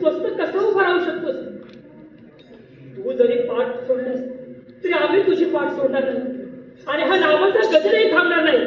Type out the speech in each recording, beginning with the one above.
मस्तक कसं उभं राहू शकतोस? तू जरी पाठ सोडलास तरी आम्ही तुझी पाठ सोडणार नाही आणि हा नावाचा गजरही थांबणार नाही.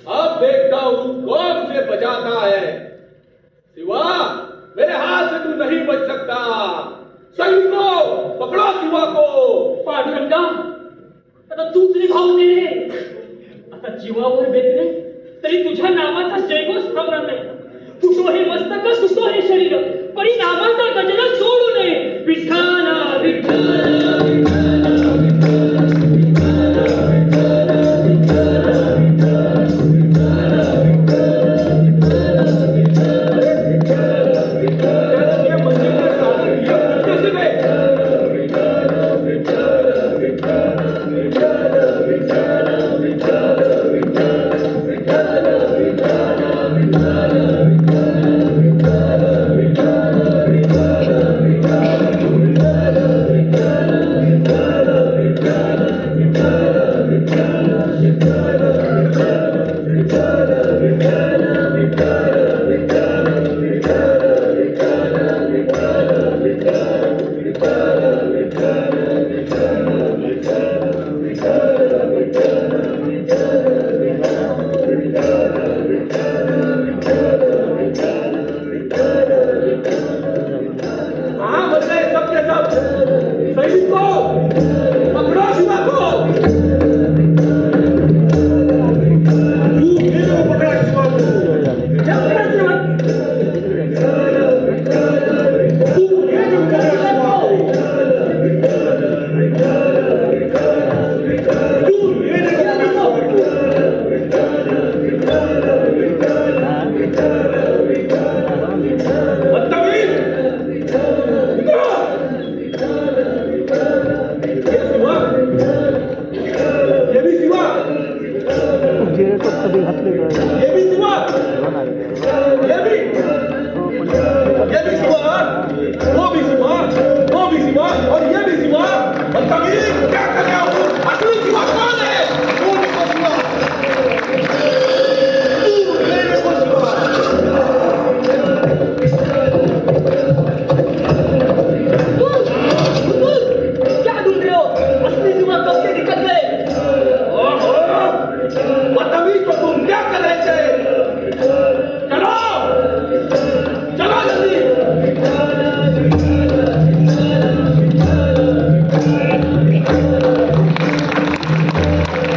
अब देखता हूं कौन से बचाता है। शिवा, मेरे हाथ से तू नहीं बच सकता। सैनिकों, पकड़ो शिवा को। पांडुरंगा, आता तूच निभावून दे रे. आता जीवावर बेतले तरी तुझ्या नावाचा जयघोष थांबणार नाही. तुटो हे मस्तक, सुटो हे शरीर.